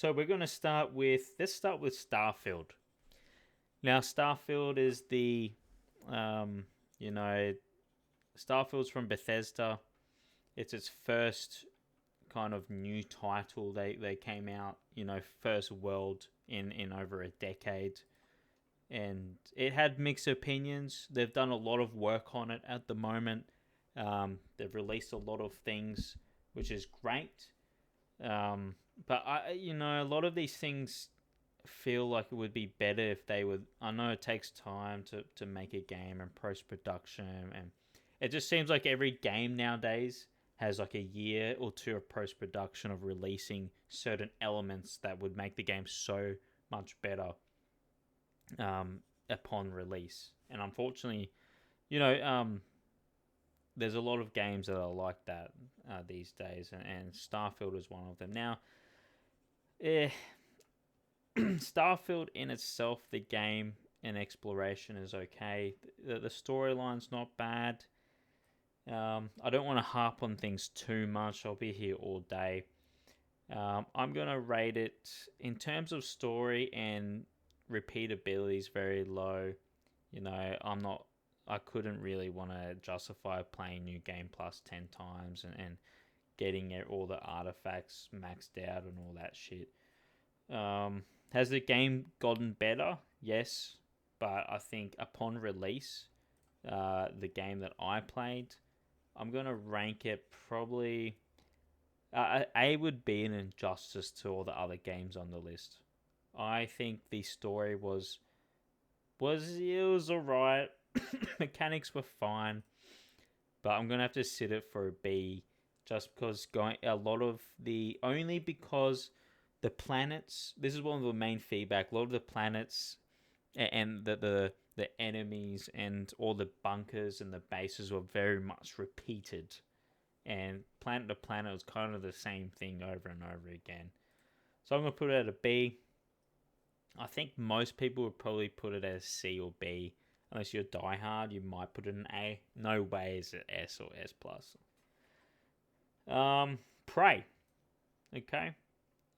So we're going to let's start with Starfield. Now, Starfield is um, you know, Starfield's from Bethesda. It's its first kind of new title. They came out, first world in over a decade, and it had mixed opinions. They've done a lot of work on it at the moment. They've released a lot of things, which is great. But a lot of these things feel like it would be better if they would. I know it takes time to make a game and post production, and it just seems like every game nowadays has like a year or two of post production of releasing certain elements that would make the game so much better upon release. And unfortunately, you know, um, there's a lot of games that are like that these days, and Starfield is one of them. Now, eh, Starfield in itself, the game and exploration is okay. The storyline's not bad. I don't want to harp on things too much. I'll be here all day. I'm gonna rate it in terms of story and repeatability is very low. I'm not. I couldn't really want to justify playing New Game Plus 10 times and getting all the artifacts maxed out and all that shit. Has the game gotten better? Yes, but I think upon release, the game that I played, I'm gonna rank it probably. A would be an injustice to all the other games on the list. I think the story was alright. Mechanics were fine, but I'm gonna have to sit it for a B, just because going a lot of the only because the planets. This is one of the main feedback. A lot of the planets and the enemies and all the bunkers and the bases were very much repeated, and planet to planet was kind of the same thing over and over again. So I'm gonna put it at a B. I think most people would probably put it as C or B. Unless you're diehard, you might put it in A. No way is it S or S plus. Prey. Okay,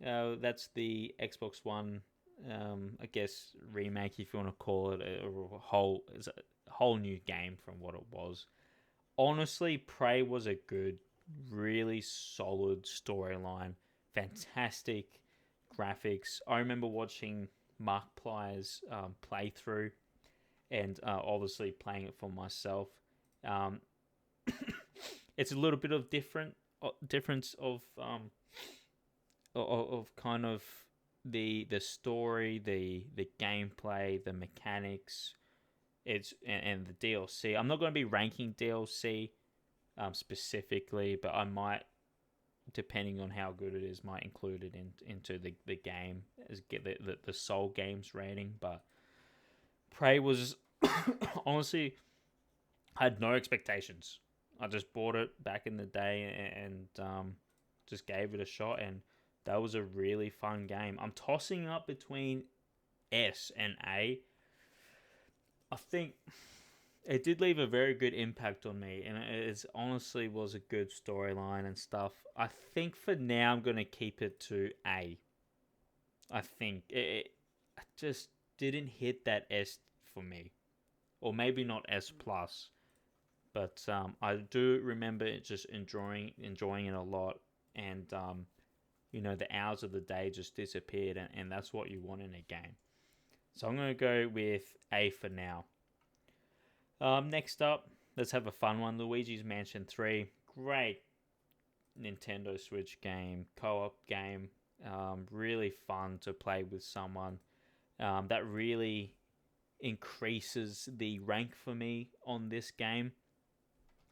that's the Xbox One. I guess remake, if you want to call it, a whole new game from what it was. Honestly, Prey was a good, really solid storyline, fantastic graphics. I remember watching Markiplier's playthrough and obviously playing it for myself. Um, it's a little bit of difference of kind of the story, the gameplay, the mechanics. And the DLC. I'm not going to be ranking DLC specifically, but I might, depending on how good it is, might include it into the game as get the Soul Games rating. But Prey was honestly, I had no expectations. I just bought it back in the day and just gave it a shot, and that was a really fun game. I'm tossing up between S and A. I think it did leave a very good impact on me, and it honestly was a good storyline and stuff. I think for now I'm gonna keep it to A. I think it just didn't hit that S for me, or maybe not S plus. But I do remember just enjoying it a lot, and the hours of the day just disappeared, and that's what you want in a game. So I'm gonna go with A for now. Next up, let's have a fun one. Luigi's Mansion 3. Great Nintendo Switch game, co op game. Really fun to play with someone. That really increases the rank for me on this game.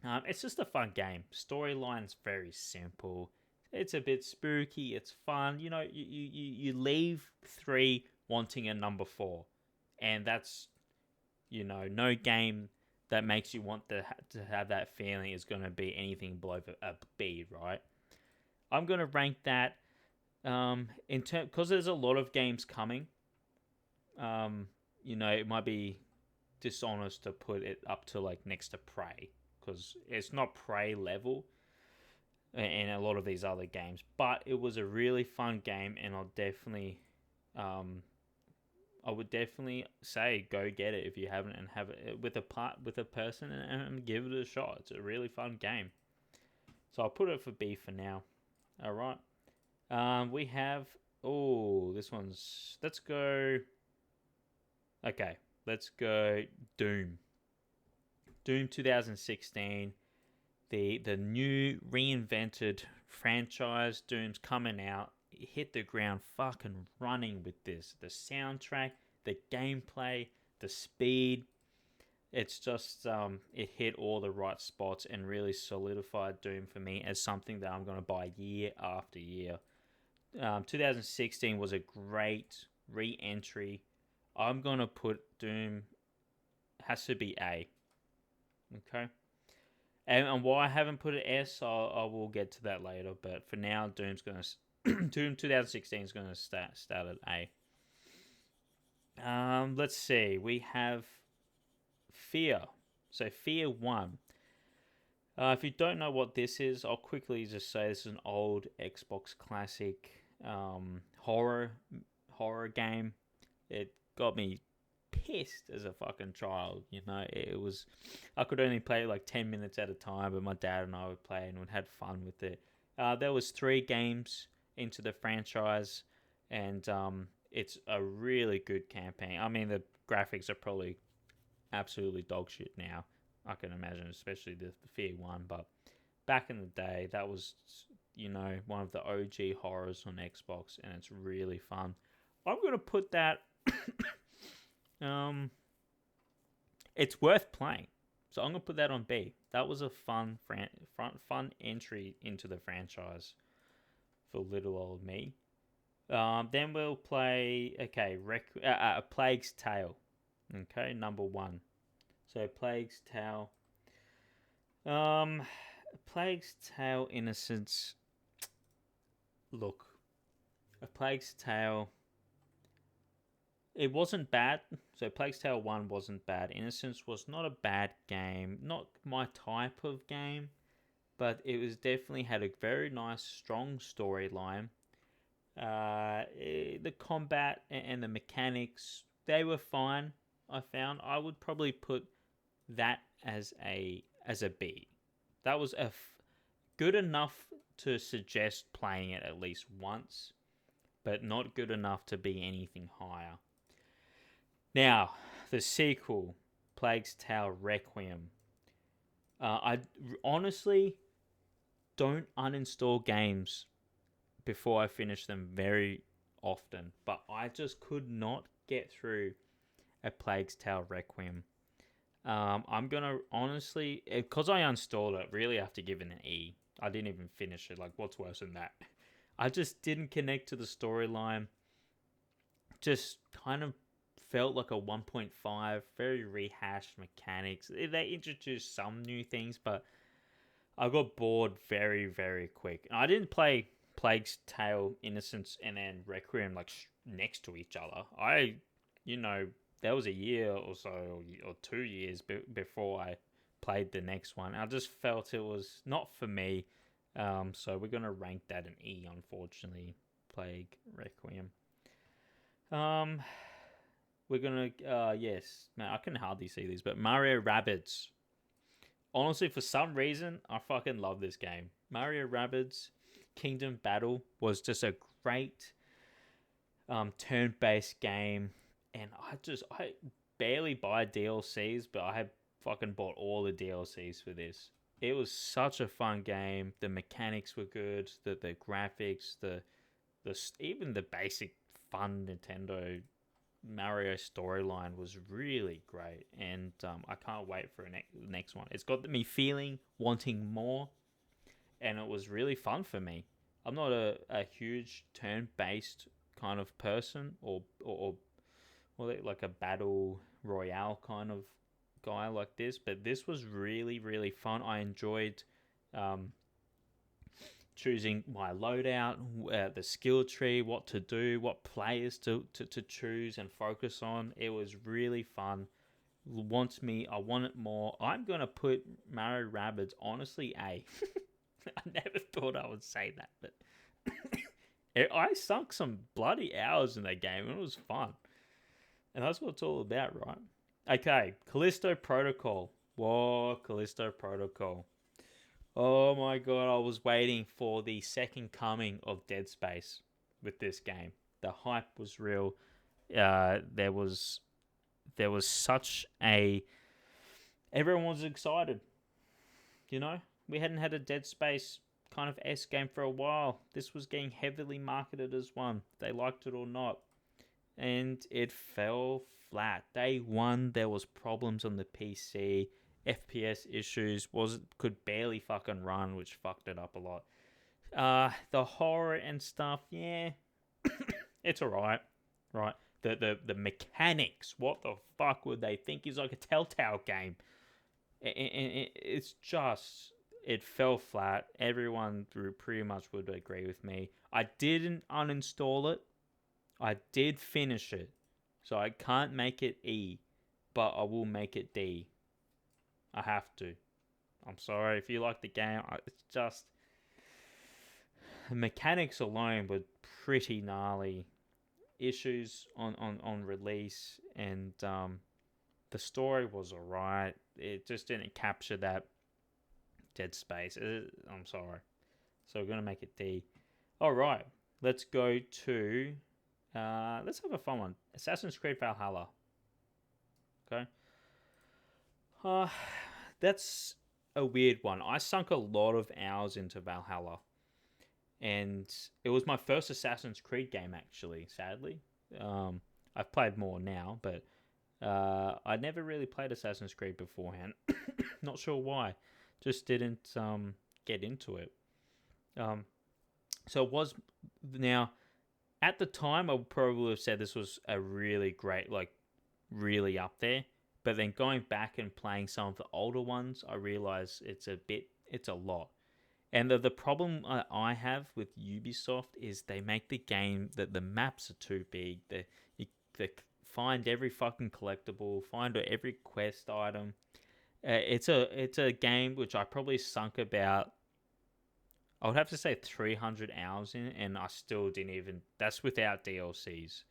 It's just a fun game. Storyline's very simple. It's a bit spooky. It's fun. You leave 3 wanting a number 4. And that's, no game that makes you want to have that feeling is going to be anything below a B, right? I'm going to rank that in term because there's a lot of games coming. It might be dishonest to put it up to like next to Prey because it's not Prey level. and a lot of these other games. But it was a really fun game, and um, I would definitely say go get it if you haven't, and have it with a person, and give it a shot. It's a really fun game. So I'll put it for B for now. All right. We have this one's. Let's go. Okay, let's go Doom. Doom 2016. The new reinvented franchise. Doom's coming out. It hit the ground fucking running with this. The soundtrack, the gameplay, the speed. It's just it hit all the right spots and really solidified Doom for me as something that I'm going to buy year after year. 2016 was a great re-entry. I'm going to put Doom has to be A. Okay. And why I haven't put an S, I will get to that later. But for now, Doom's going to Doom 2016 is going to start at A. Let's see. We have Fear. So Fear 1. If you don't know what this is, I'll quickly just say this is an old Xbox classic horror game. It got me pissed as a fucking child. It was, I could only play like 10 minutes at a time, but my dad and I would play and we had fun with it. There was 3 games into the franchise, and it's a really good campaign. I mean, the graphics are probably absolutely dog shit now, I can imagine, especially the Fear 1, but back in the day, that was, one of the OG horrors on Xbox, and it's really fun. I'm going to put that it's worth playing. So I'm going to put that on B. That was a fun entry into the franchise for little old me. Then we'll play, A Plague's Tale. Okay, number 1. So Plague's Tale. Plague's Tale Innocence. Look, A Plague's Tale, it wasn't bad. So Plague's Tale 1 wasn't bad. Innocence was not a bad game. Not my type of game, but it was definitely had a very nice, strong storyline. The combat and the mechanics, they were fine, I found. I would probably put that as a B. That was good enough to suggest playing it at least once, but not good enough to be anything higher. Now, the sequel, Plague's Tale Requiem. I honestly don't uninstall games before I finish them very often, but I just could not get through A Plague's Tale Requiem. I'm gonna honestly, because I installed it, really have to give it an E. I didn't even finish it. Like, what's worse than that? I just didn't connect to the storyline. Just kind of felt like a 1.5, very rehashed mechanics. They introduced some new things, but I got bored very, very quick. And I didn't play Plague's Tale Innocence and then Requiem like next to each other. There was a year or so, or 2 years before I played the next one. I just felt it was not for me. So we're going to rank that an E, unfortunately. Plague Requiem. We're going to, yes. Man, I can hardly see these, but Mario Rabbids. Honestly, for some reason, I fucking love this game. Mario Rabbids Kingdom Battle was just a great turn-based game. And I barely buy DLCs, but I have fucking bought all the DLCs for this. It was such a fun game. The mechanics were good. The graphics, even the basic fun Nintendo Mario storyline was really great. And I can't wait for the next one. It's got me wanting more, and it was really fun for me. I'm not a huge turn-based kind of person, or like a battle royale kind of guy like this, but this was really, really fun. I enjoyed choosing my loadout, the skill tree, what to do, what players to choose and focus on. It was really fun. I want it more. I'm going to put Mario Rabbids, honestly, A. I never thought I would say that, but I sunk some bloody hours in that game and it was fun. And that's what it's all about, right? Okay, Callisto Protocol. Whoa, Callisto Protocol. Oh my god, I was waiting for the second coming of Dead Space with this game. The hype was real. There was such a everyone was excited. You know, we hadn't had a Dead Space kind of S game for a while. This was getting heavily marketed as one. They liked it or not, and it fell flat. Day one, there was problems on the PC, FPS issues. Could barely fucking run, which fucked it up a lot. The horror and stuff, yeah, it's alright, right? The mechanics, what the fuck would they think is like a Telltale game? It's just it fell flat. Everyone pretty much would agree with me. I didn't uninstall it. I did finish it, so I can't make it E, but I will make it D. I have to. I'm sorry if you like the game. It's just the mechanics alone were pretty gnarly. Issues on release, and the story was alright. It just didn't capture that Dead Space. I'm sorry. So we're gonna make it D. All right, let's go to. Let's have a fun one. Assassin's Creed Valhalla. Okay. Uh, that's a weird one. I sunk a lot of hours into Valhalla, and it was my first Assassin's Creed game. Actually, sadly, I've played more now, but I never really played Assassin's Creed beforehand. Not sure why. Just didn't get into it. Um, so it was now at the time I would probably have said this was a really great, like really up there. But then going back and playing some of the older ones, I realize it's a lot. And the problem I have with Ubisoft is they make the game that the maps are too big. They find every fucking collectible, find every quest item. It's a game which I probably sunk about. I would have to say 300 hours in, and I still didn't even. That's without DLCs.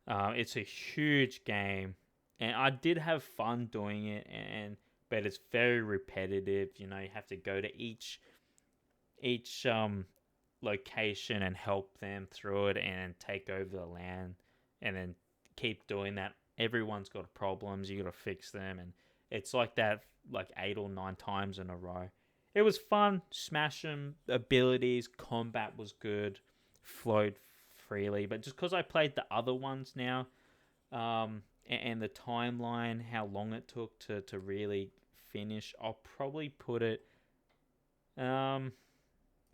It's a huge game, and I did have fun doing it, but it's very repetitive. You know, you have to go to each location and help them through it and take over the land, and then keep doing that. Everyone's got problems, you got to fix them, and it's like that like 8 or 9 times in a row. It was fun. Smash them. Abilities, combat was good, flowed freely. But just because I played the other ones now, and the timeline, how long it took to really finish, I'll probably put it. I'm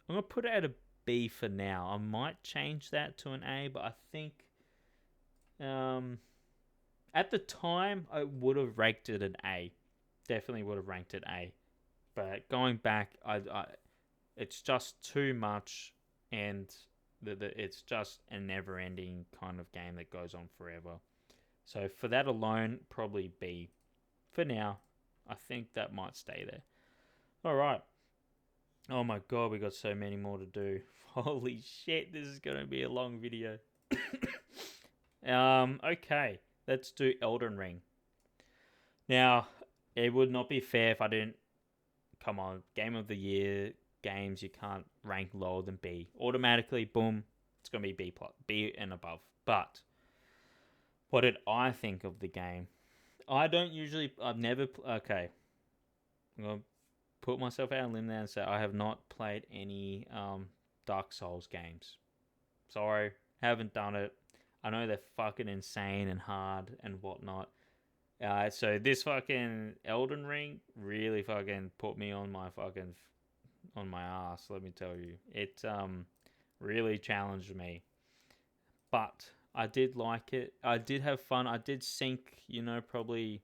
gonna put it at a B for now. I might change that to an A, but I think at the time I would have ranked it an A. Definitely would have ranked it A. But going back, it's just too much, and it's just a never-ending kind of game that goes on forever. So for that alone, probably B. For now, I think that might stay there. All right. Oh my god, we got so many more to do. Holy shit, this is gonna be a long video. Okay, let's do Elden Ring. Now, it would not be fair if I didn't. Come on, Game of the Year games, you can't rank lower than B. Automatically, boom, it's gonna be B plus, B and above. But what did I think of the game? I've never. Okay, I'm gonna put myself out on a limb there and say I have not played any Dark Souls games. Sorry, haven't done it. I know they're fucking insane and hard and whatnot. So this fucking Elden Ring really fucking put me on my ass. Let me tell you, it really challenged me. But I did like it. I did have fun. I did sink, probably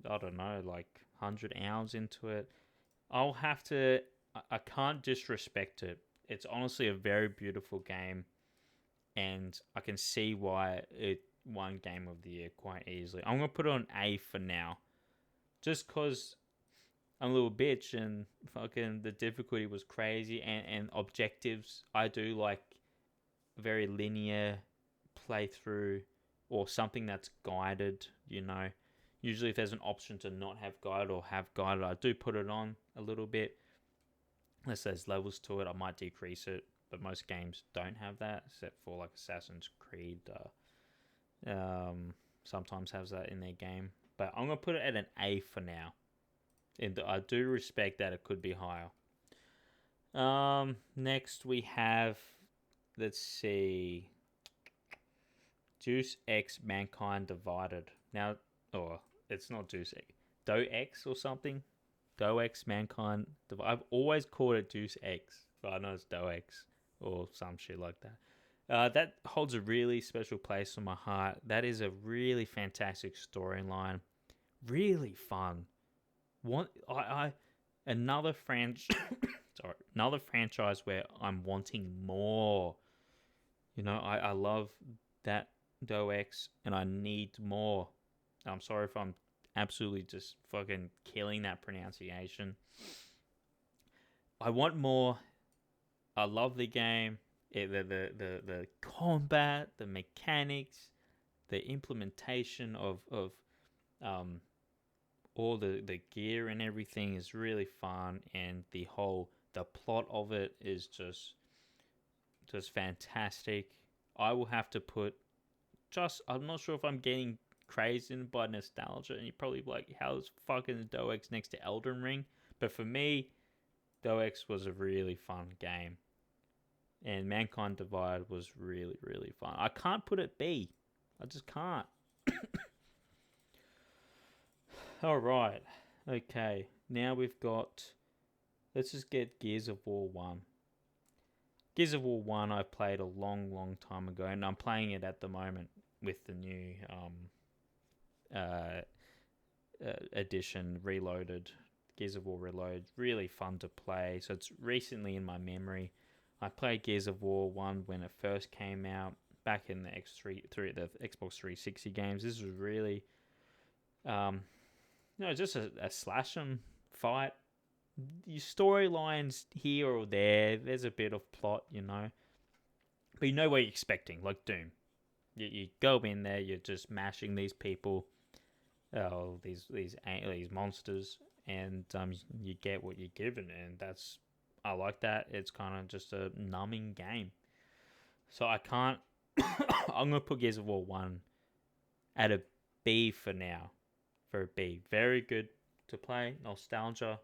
I don't know, like 100 hours into it. I'll have to. I can't disrespect it. It's honestly a very beautiful game, and I can see why it won Game of the Year quite easily. I'm gonna put it on A for now, just because I'm a little bitch, and fucking the difficulty was crazy, and objectives. I do like very linear playthrough or something that's guided, you know. Usually if there's an option to not have guided or have guided, I do put it on a little bit. Unless there's levels to it, I might decrease it. But most games don't have that, except for like Assassin's Creed. Sometimes has that in their game. But I'm going to put it at an A for now. And I do respect that it could be higher. Next we have, let's see, Deus Ex Mankind Divided. Now, it's not Deus Ex. Deus Ex or something? Deus Ex Mankind Divided. I've always called it Deus Ex, but I know it's Deus Ex or some shit like that. That holds a really special place in my heart. That is a really fantastic storyline. Really fun. Another another franchise where I'm wanting more. You know, I love that Deus Ex, and I need more. I'm sorry if I'm absolutely just fucking killing that pronunciation. I want more. I love the game. The combat, the mechanics, the implementation of all the gear and everything is really fun, and the plot of it is just fantastic. I will have to put I'm not sure if I'm getting crazed in by nostalgia, and you're probably like, how's fucking Deus Ex next to Elden Ring? But for me, Deus Ex was a really fun game, and Mankind Divided was really, really fun. I can't put it B. I just can't. All right. Okay. Now we've got... Let's just get Gears of War 1. Gears of War 1 I played a long, long time ago, and I'm playing it at the moment with the new edition, Reloaded. Gears of War Reloaded. Really fun to play. So it's recently in my memory. I played Gears of War 1 when it first came out, back in the the Xbox 360 games. This was really... just a slash and fight. Your storylines here or there, there's a bit of plot, you know. But you know what you're expecting, like Doom. You go in there, you're just mashing these people, these monsters, and you get what you're given, and I like that. It's kind of just a numbing game. So I can't... I'm going to put Gears of War 1 at a B for now. For a B. Very good to play. Nostalgia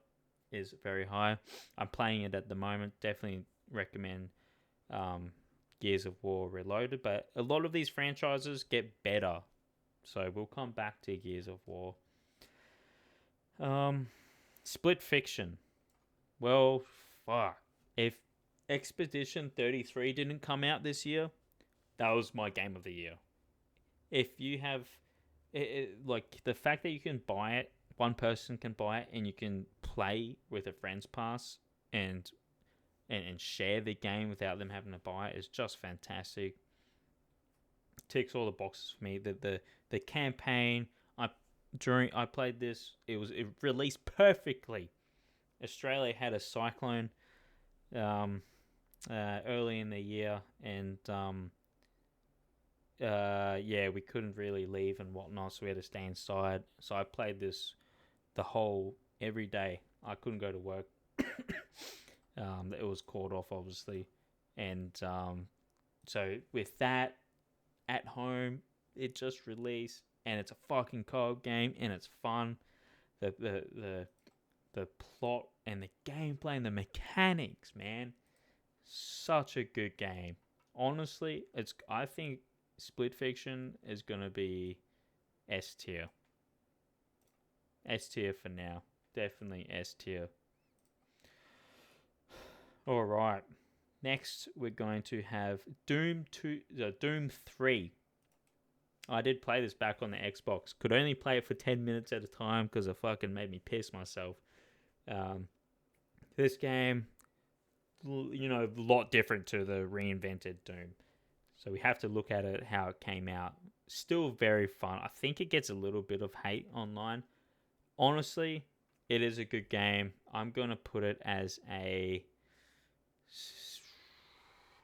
is very high. I'm playing it at the moment. Definitely recommend Gears of War Reloaded. But a lot of these franchises get better. So we'll come back to Gears of War. Split Fiction. Well, fuck. If Expedition 33 didn't come out this year, that was my game of the year. If you have... like the fact that you can buy it, one person can buy it, and you can play with a friend's pass and share the game without them having to buy it is just fantastic. Ticks all the boxes for me. The campaign, I played this, it released perfectly. Australia had a cyclone early in the year, and we couldn't really leave and whatnot, so we had to stay inside. So I played this every day. I couldn't go to work. It was called off, obviously. And so with that at home, it just released, and it's a fucking co-op game, and it's fun. The plot and the gameplay and the mechanics, man, such a good game. Honestly, I think Split Fiction is going to be S tier. S tier for now. Definitely S tier. Alright. Next, we're going to have Doom 3. I did play this back on the Xbox. Could only play it for 10 minutes at a time because it fucking made me piss myself. This game, a lot different to the reinvented Doom. So we have to look at it how it came out. Still very fun. I think it gets a little bit of hate online. Honestly, It is a good game. I'm going to put it as a...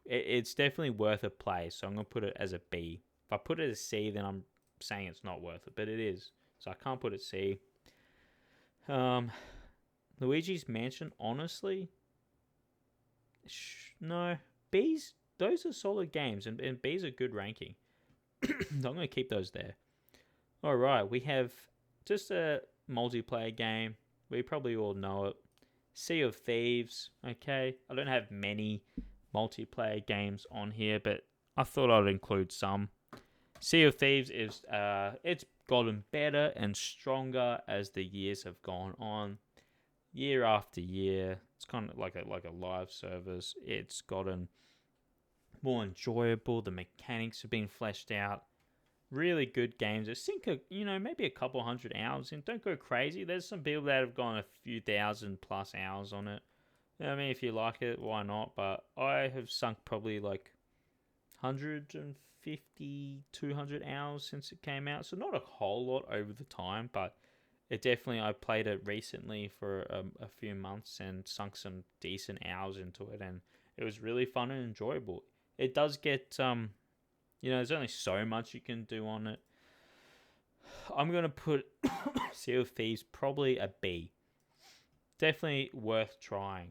It's definitely worth a play, so I'm going to put it as a B. If I put it as C, then I'm saying it's not worth it, but it is. So I can't put it C. Luigi's Mansion, honestly, no. B's, those are solid games, and B's a good ranking. So I'm going to keep those there. All right, we have just a multiplayer game. We probably all know it. Sea of Thieves. Okay, I don't have many multiplayer games on here, but I thought I'd include some. Sea of Thieves is it's gotten better and stronger as the years have gone on. Year after year, it's kind of like a live service. It's gotten more enjoyable. The mechanics have been fleshed out. Really good games. I think maybe a couple hundred hours in. Don't go crazy. There's some people that have gone a few thousand plus hours on it. I mean, if you like it, why not? But I have sunk probably like 150, 200 hours since it came out. So not a whole lot over the time, but it definitely, I played it recently for a few months and sunk some decent hours into it. And it was really fun and enjoyable. It does get, there's only so much you can do on it. I'm going to put Sea of Thieves probably a B. Definitely worth trying.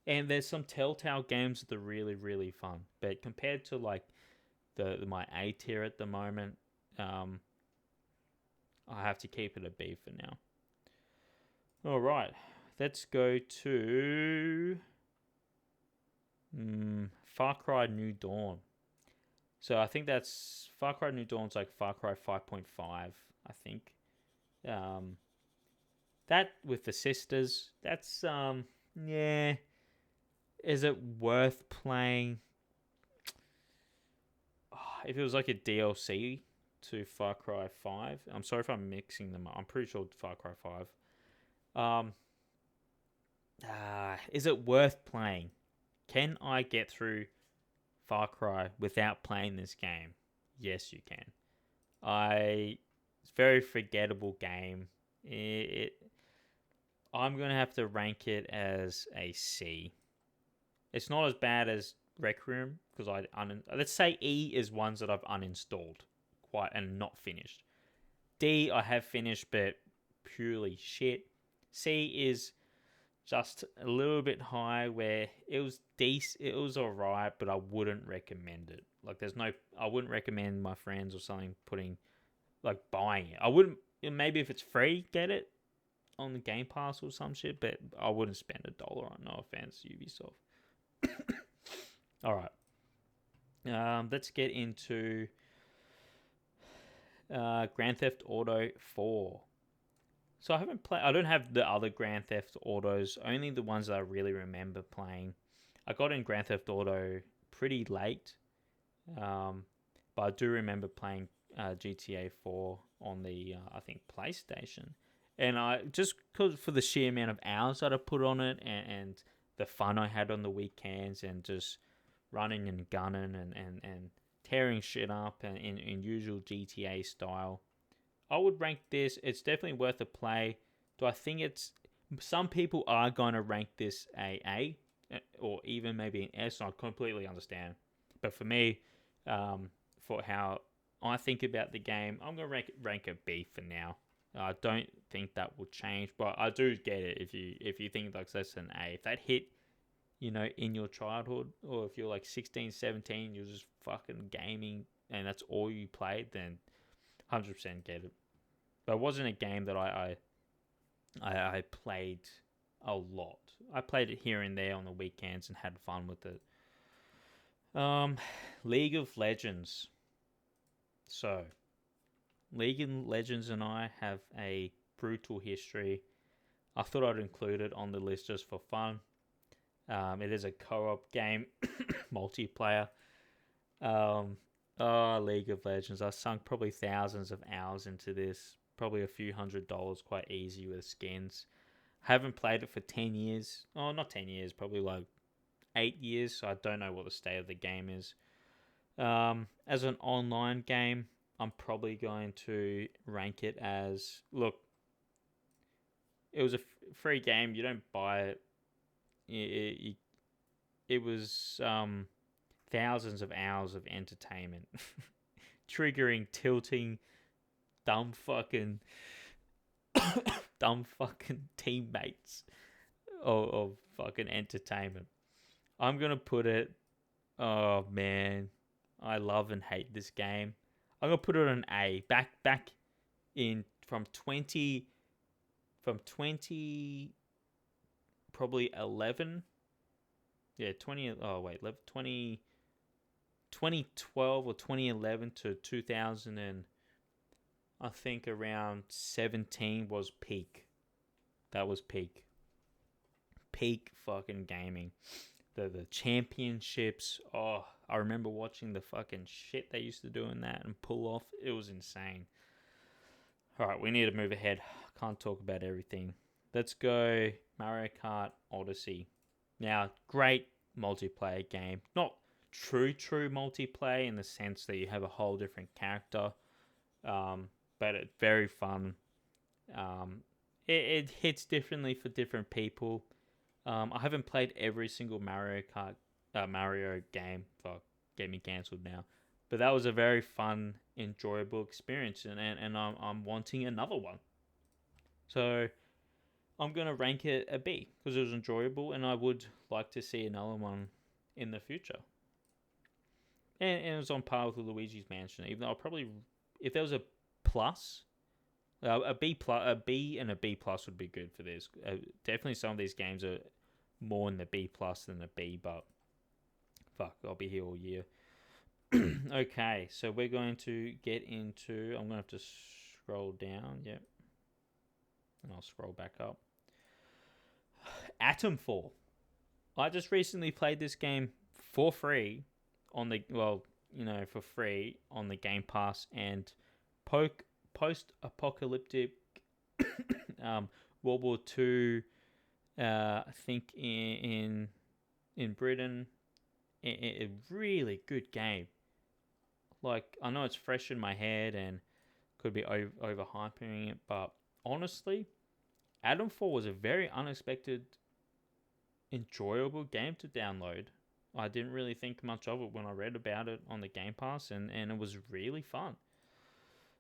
And there's some Telltale games that are really, really fun. But compared to like my A tier at the moment, I have to keep it a B for now. All right, let's go to Far Cry New Dawn. So I think that's Far Cry New Dawn's like Far Cry 5.5, I think. That with the sisters, that's yeah. Is it worth playing? If it was like a DLC to Far Cry 5, I'm sorry if I'm mixing them up. I'm pretty sure Far Cry 5. Is it worth playing? Can I get through Far Cry without playing this game? Yes, you can. It's a very forgettable game. I'm gonna have to rank it as a C. It's not as bad as Rec Room because let's say E is ones that I've uninstalled quite and not finished. D I have finished but purely shit. C is just a little bit high where it was decent, it was alright, but I wouldn't recommend it. Like I wouldn't recommend my friends or something buying it. I wouldn't. Maybe if it's free, get it on the Game Pass or some shit, but I wouldn't spend $1 on. No offense, Ubisoft. All right. Let's get into Grand Theft Auto 4. So I don't have the other Grand Theft Autos, only the ones that I really remember playing. I got in Grand Theft Auto pretty late, but I do remember playing GTA 4 on the, I think, PlayStation. And I just because for the sheer amount of hours that I put on it and the fun I had on the weekends and just running and gunning and tearing shit up and in usual GTA style, I would rank this. It's definitely worth a play. Do I think it's... Some people are going to rank this A or even maybe an S. I completely understand. But for me, for how I think about the game, I'm going to rank a B for now. I don't think that will change, but I do get it if you think like that's an A. If that hit, in your childhood, or if you're like 16, 17, you're just fucking gaming and that's all you played, then 100% get it. But it wasn't a game that I played a lot. I played it here and there on the weekends and had fun with it. League of Legends. So, League of Legends and I have a brutal history. I thought I'd include it on the list just for fun. It is a co-op game, multiplayer. League of Legends. I sunk probably thousands of hours into this. Probably a few $100 quite easy with skins. Haven't played it for 10 years. Oh, not 10 years. Probably like 8 years. So I don't know what the state of the game is. As an online game, I'm probably going to rank it as... Look, it was a free game. You don't buy it. It was thousands of hours of entertainment, triggering, tilting, dumb fucking, dumb fucking teammates of fucking entertainment. I'm gonna put it. Oh man, I love and hate this game. I'm gonna put it on A. Back in from 20 probably 11. Yeah, 20. Oh wait, 2012 or 2011 to 2000 and I think around 17 was peak. That was peak. Peak fucking gaming. The championships. Oh, I remember watching the fucking shit they used to do in that and pull off. It was insane. All right, we need to move ahead. Can't talk about everything. Let's go Mario Kart Odyssey. Now, great multiplayer game. Not true multiplayer in the sense that you have a whole different character, but it's very fun. It hits differently for different people. I haven't played every single Mario game. Fuck, get me cancelled now. But that was a very fun, enjoyable experience, and I'm wanting another one. So I'm gonna rank it a B because it was enjoyable, and I would like to see another one in the future. And it was on par with Luigi's Mansion. Even though I'll probably, if there was a plus, a B and a B plus would be good for this. Definitely, some of these games are more in the B plus than the B, but fuck, I'll be here all year. Okay, so we're going to get into. I'm going to have to scroll down. Yep, and I'll scroll back up. Atomfall. I just recently played this game for free on the for free on the Game Pass, and post-apocalyptic World War II. I think in Britain, a really good game. Like, I know it's fresh in my head and could be overhyping it, but honestly, Atomfall was a very unexpected, enjoyable game to download. I didn't really think much of it when I read about it on the Game Pass, and it was really fun.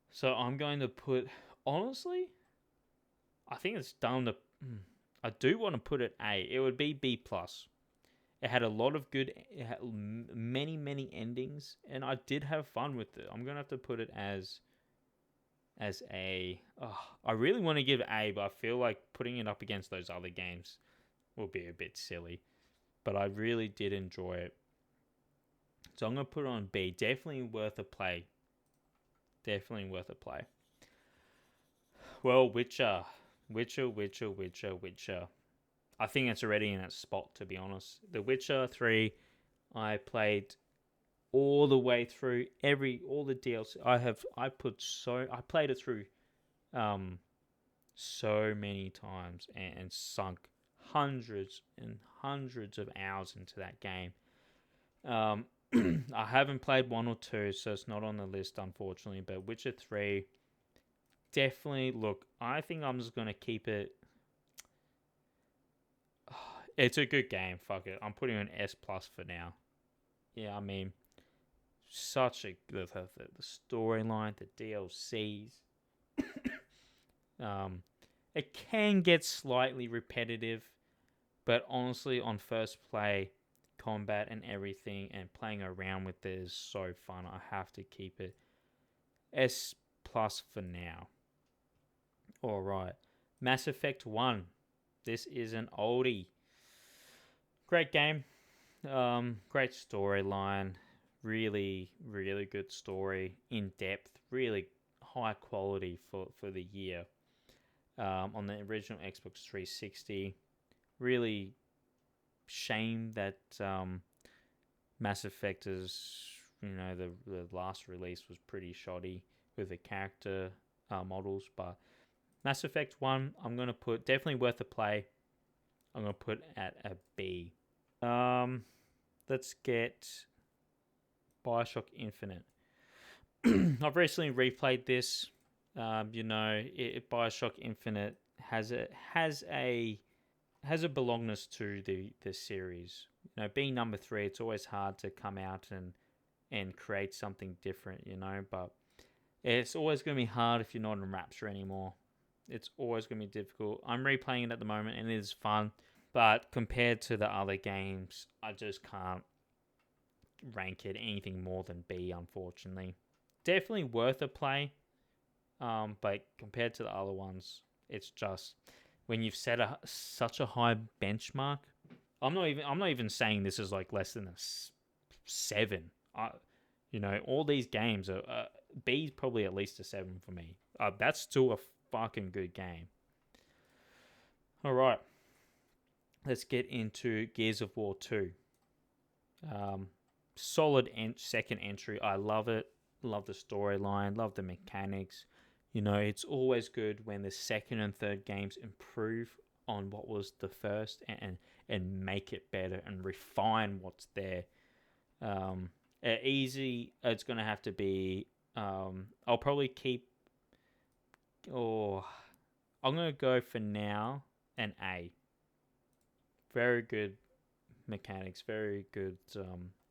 So I'm going to put, honestly, I think it's down to, I do want to put it A. It would be B+. It had a lot of good, it had many endings, and I did have fun with it. I'm going to have to put it as A. Oh, I really want to give it A, but I feel like putting it up against those other games will be a bit silly. But I really did enjoy it. So I'm going to put it on B. Definitely worth a play. Definitely worth a play. Well, Witcher. I think it's already in its spot, to be honest. The Witcher 3, I played all the way through all the DLC. I played it through so many times and sunk hundreds and hundreds of hours into that game. I haven't played 1 or 2, so it's not on the list, unfortunately. But Witcher 3, definitely, look, I think I'm just going to keep it. It's a good game, fuck it. I'm putting an S+ for now. Yeah, I mean, such a the storyline, the DLCs. It can get slightly repetitive, but honestly, on first play, combat and everything, and playing around with it is so fun. I have to keep it S+ for now. All right, Mass Effect 1. This is an oldie. Great game. Great storyline. Really good story. In depth. Really high quality for the year. On the original Xbox 360. Really shame that Mass Effect is, the last release was pretty shoddy with the character models. But Mass Effect 1, I'm going to put, definitely worth a play. I'm going to put at a B. Let's get Bioshock Infinite. I've recently replayed this. Bioshock Infinite has a belongingness to the series. Being number three, it's always hard to come out and create something different. But it's always going to be hard if you're not in Rapture anymore. It's always going to be difficult. I'm replaying it at the moment, and it is fun. But compared to the other games, I just can't rank it anything more than B, unfortunately. Definitely worth a play, but compared to the other ones, it's just when you've set such a high benchmark. I'm not even saying this is like less than a 7. All these games are B's probably at least a 7 for me. That's still a fucking good game. All right, let's get into Gears of War 2. Solid second entry. I love it. Love the storyline. Love the mechanics. It's always good when the second and third games improve on what was the first and make it better and refine what's there. Easy, it's going to have to be... I'll probably keep... I'm going to go for now an A. Very good mechanics. Very good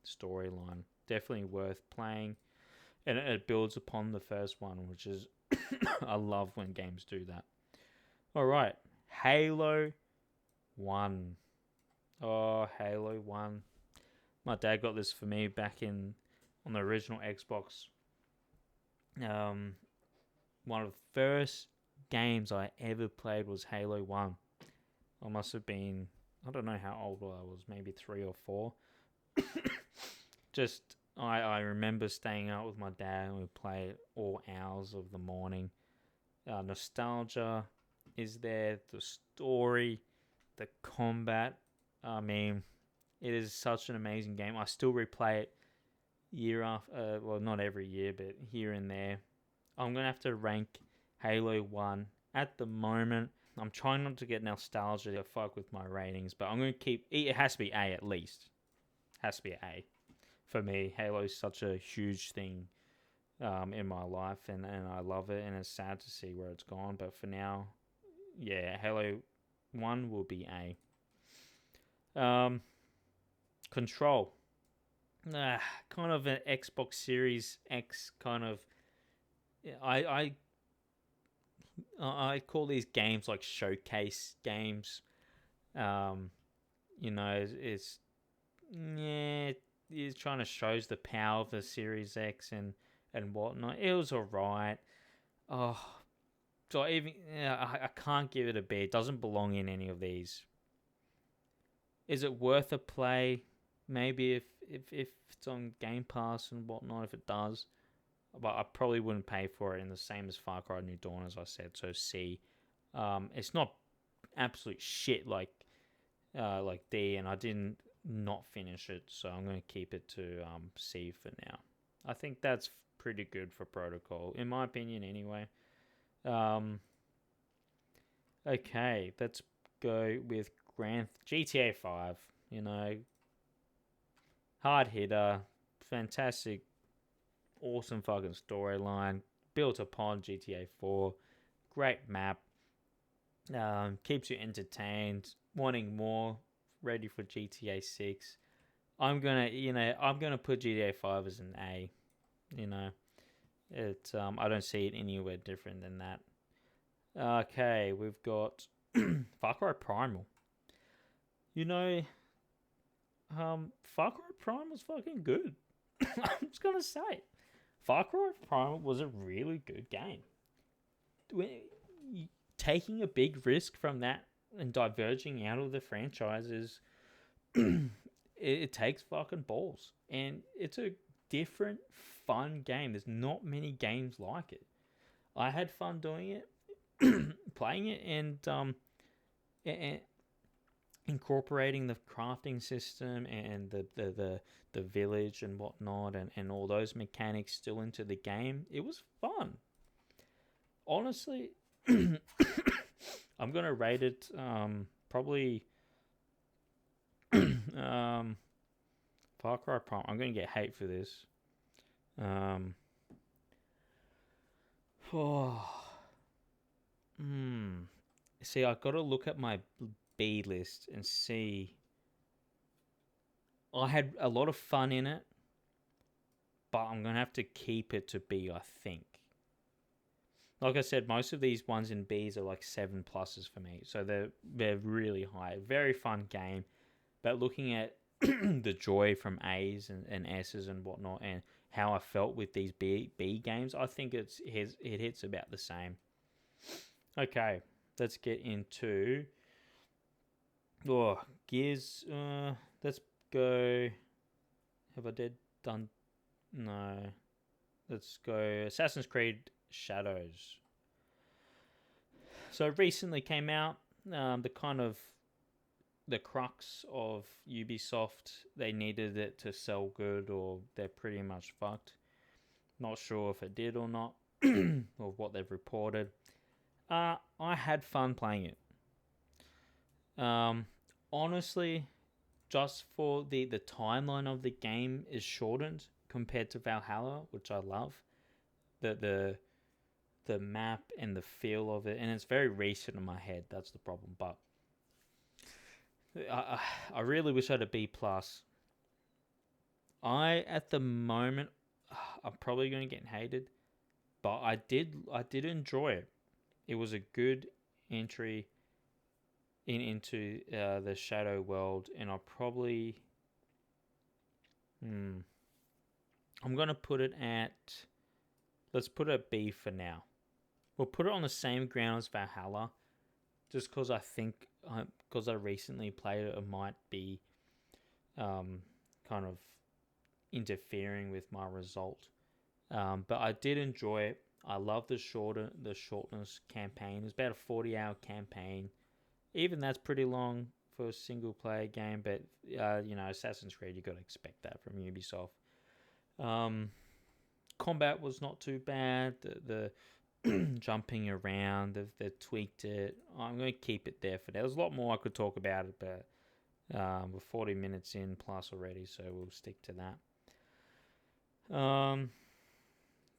storyline. Definitely worth playing. And it builds upon the first one, which is... I love when games do that. Alright. Halo 1. Oh, Halo 1. My dad got this for me back on the original Xbox. One of the first games I ever played was Halo 1. I must have been... I don't know how old I was. Maybe 3 or 4. Just... I remember staying out with my dad and we played all hours of the morning. Nostalgia is there. The story, the combat. I mean, it is such an amazing game. I still replay it year after. Well, not every year, but here and there. I'm going to have to rank Halo 1 at the moment. I'm trying not to get nostalgia to fuck with my ratings, but I'm going to keep... It has to be A at least. Has to be A. For me, Halo is such a huge thing in my life, and I love it, and it's sad to see where it's gone. But for now, yeah, Halo 1 will be A. Control. Kind of an Xbox Series X kind of... I call these games like showcase games. It's... Yeah... He's trying to show the power of the Series X and whatnot. It was alright. Oh, so I can't give it a B. It doesn't belong in any of these. Is it worth a play? Maybe if it's on Game Pass and whatnot, if it does. But I probably wouldn't pay for it in the same as Far Cry New Dawn, as I said. So C. It's not absolute shit like D, and I didn't not finish it, so I'm going to keep it to C for now. I think that's pretty good for Protocol, in my opinion anyway. Okay, let's go with GTA 5. Hard hitter, fantastic, awesome fucking storyline, built upon GTA 4, great map, keeps you entertained, wanting more, ready for GTA 6. I'm gonna put GTA 5 as an A. I don't see it anywhere different than that. Okay, we've got Far Cry Primal. Far Cry Primal was fucking good. I'm just gonna say it. Far Cry Primal was a really good game. Taking a big risk from that and diverging out of the franchises, it takes fucking balls, and it's a different, fun game. There's not many games like it. I had fun doing it, playing it, and incorporating the crafting system and the village and whatnot, and all those mechanics still into the game. It was fun. Honestly, I'm gonna rate it probably Far Cry Prime. I'm gonna get hate for this. See, I got to look at my B list and see. I had a lot of fun in it, but I'm gonna have to keep it to B, I think. Like I said, most of these ones in Bs are like 7 pluses for me, so they're really high. Very fun game, but looking at the joy from A's and S's and whatnot, and how I felt with these B games, I think it hits about the same. Okay, let's get into Gears. Let's go. Have I done? No. Let's go Assassin's Creed Shadows. So recently came out. The crux of Ubisoft. They needed it to sell good, or they're pretty much fucked. Not sure if it did or not, or what they've reported. I had fun playing it. Honestly, just for the timeline of the game is shortened compared to Valhalla, which I love. The map and the feel of it, and it's very recent in my head. That's the problem. But I really wish I had a B plus. At the moment, I'm probably going to get hated, but I did enjoy it. It was a good entry into the Shadow world, and I'll probably I'm gonna put it at, let's put it at B for now. We'll put it on the same ground as Valhalla, just because I think because I recently played it, it might be kind of interfering with my result. But I did enjoy it. I love the shortness campaign. It was about a 40-hour campaign. Even that's pretty long for a single player game, but Assassin's Creed, you got to expect that from Ubisoft. Combat was not too bad. The jumping around, they've tweaked it. I'm going to keep it there for now. There's a lot more I could talk about it, but we're 40 minutes in plus already, so we'll stick to that.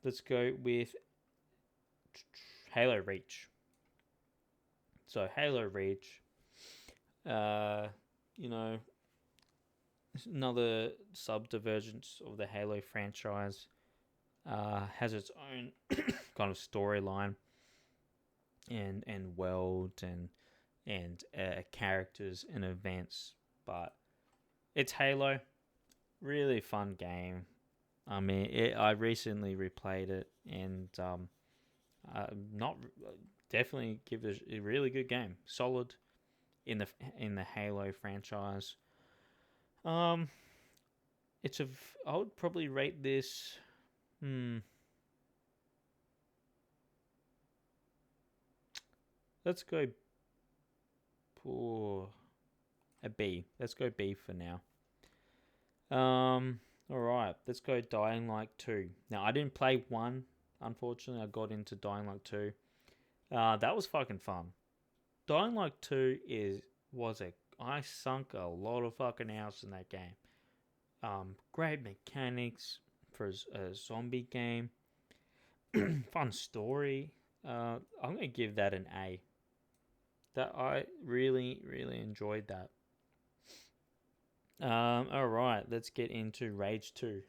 Let's go with Halo Reach. So Halo Reach, another subdivergence of the Halo franchise, has its own kind of storyline and world and characters and events, but it's Halo. Really fun game. I mean, I recently replayed it, and not definitely give it a really good game. Solid in the Halo franchise. I would probably rate this. Let's go for a B. Let's go B for now. Alright, let's go Dying Light 2. Now, I didn't play 1, unfortunately. I got into Dying Light 2. That was fucking fun. Dying Light 2 I sunk a lot of fucking hours in that game. Great mechanics for a zombie game. Fun story. I'm going to give that an A. That I really, really enjoyed that. Alright, let's get into Rage 2.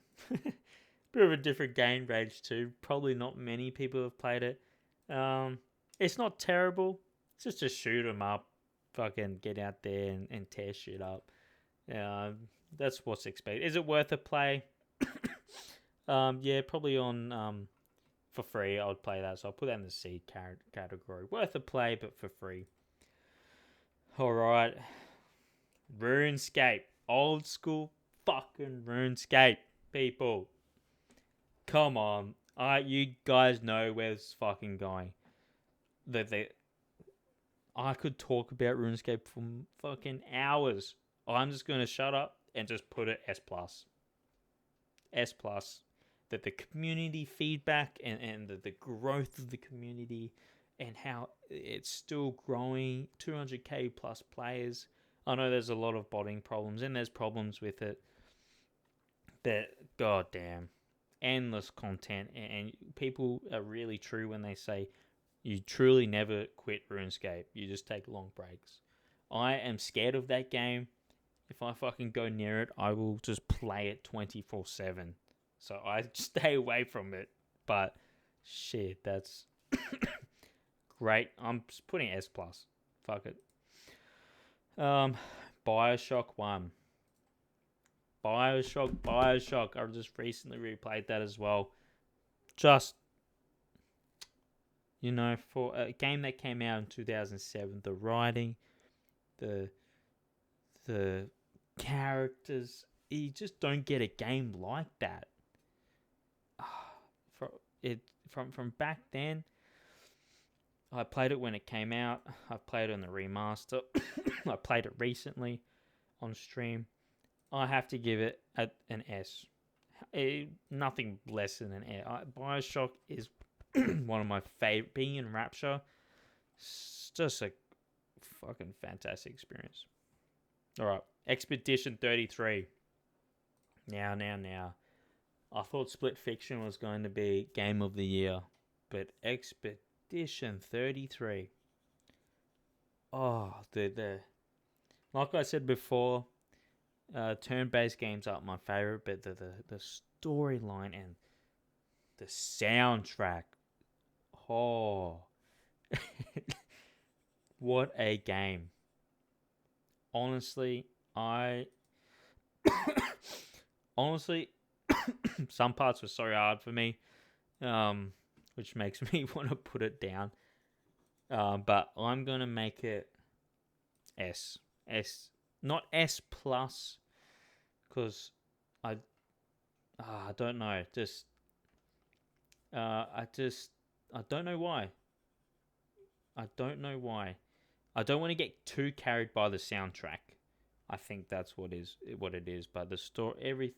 Bit of a different game, Rage 2. Probably not many people have played it. It's not terrible. It's just a shoot 'em up. Fucking get out there and tear shit up. That's what's expected. Is it worth a play? Yeah, probably on for free. I would play that, so I'll put that in the C category. Worth a play, but for free. Alright. RuneScape. Old school fucking RuneScape, people. Come on. You guys know where this is fucking going. I could talk about RuneScape for fucking hours. I'm just going to shut up and just put it S+. S+. That the community feedback and the growth of the community and how it's still growing. 200k plus players. I know there's a lot of botting problems, and there's problems with it. That, goddamn, endless content, and people are really true when they say You truly never quit RuneScape. You just take long breaks. I am scared of that game. If I fucking go near it, I will just play it 24/7. So I stay away from it. But shit, that's great. I'm just putting S plus. Fuck it. Bioshock 1. Bioshock. I just recently replayed that as well. Just, for a game that came out in 2007, the writing, the the characters, you just don't get a game like that. From back then, I played it when it came out. I played it on the remaster. I played it recently on stream. I have to give it an S. Nothing less than an S. Bioshock is one of my favorite. Being in Rapture, it's just a fucking fantastic experience. All right, Expedition 33. Now. I thought Split Fiction was going to be Game of the Year, but Expedition 33. Oh, the like I said before, turn-based games aren't my favorite, but the storyline and the soundtrack. Oh, what a game! Honestly, some parts were so hard for me, which makes me want to put it down. But I'm gonna make it S, not S plus, because I don't know. I don't know why. I don't know why. I don't want to get too carried by the soundtrack. I think that's what it is. But the story,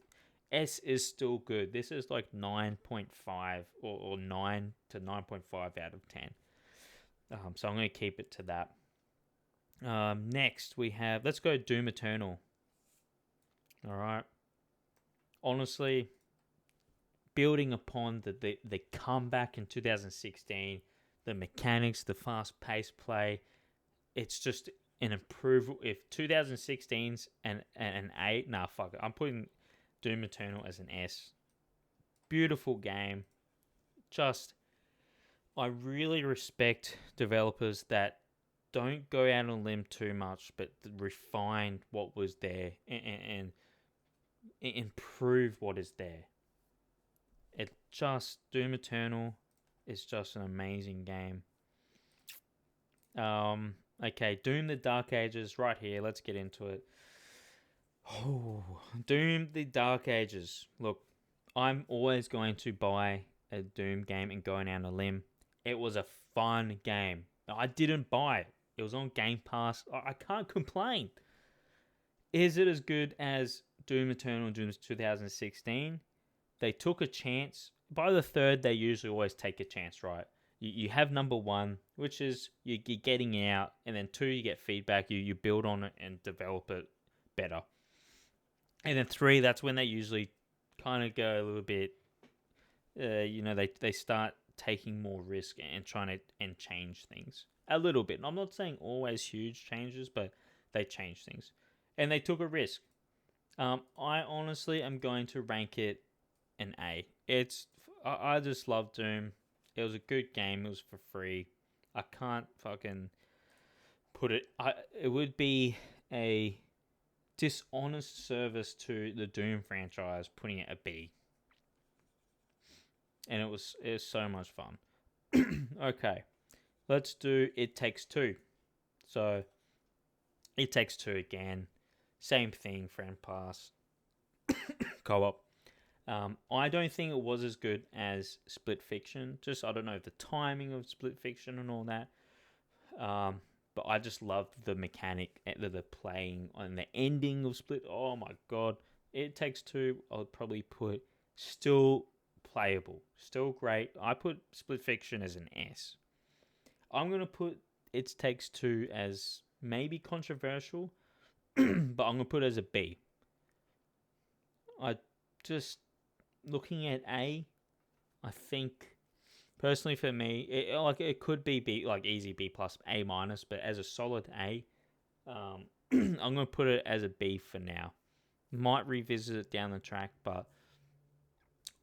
S is still good. This is like 9.5 or 9 to 9.5 out of 10. So I'm going to keep it to that. Next, let's go Doom Eternal. All right. Honestly, building upon the comeback in 2016, the mechanics, the fast-paced play, it's just an improvement. If 2016's an A, nah, fuck it. I'm putting Doom Eternal as an S. Beautiful game. I really respect developers that don't go out on a limb too much, but refine what was there and improve what is there. Doom Eternal is just an amazing game. Okay, Doom the Dark Ages right here. Let's get into it. Oh, Doom the Dark Ages. Look, I'm always going to buy a Doom game and go out on a limb. It was a fun game. I didn't buy it. It was on Game Pass. I can't complain. Is it as good as Doom Eternal Doom 2016? They took a chance. By the third, they usually always take a chance, right? You have number one, which is you're getting out, and then two, you get feedback. You build on it and develop it better. And then three, that's when they usually kind of go a little bit, they start taking more risk and trying to change things a little bit. And I'm not saying always huge changes, but they change things. And they took a risk. I honestly am going to rank it an A. I just love Doom. It was a good game. It was for free. I can't fucking put it. It would be a dishonest service to the Doom franchise putting it a B. And it was so much fun. Okay, let's do It Takes Two. So, It Takes Two again. Same thing, friend pass. Co-op. I don't think it was as good as Split Fiction. I don't know the timing of Split Fiction and all that. But I just loved the mechanic, the playing, and the ending of Split. Oh my god. It Takes Two, I would probably put still playable. Still great. I put Split Fiction as an S. I'm going to put It Takes Two as maybe controversial, but I'm going to put it as a B. Looking at A, I think Personally, for me, it could be B, like easy B plus, A minus, but as a solid A, I'm gonna put it as a B for now. Might revisit it down the track, but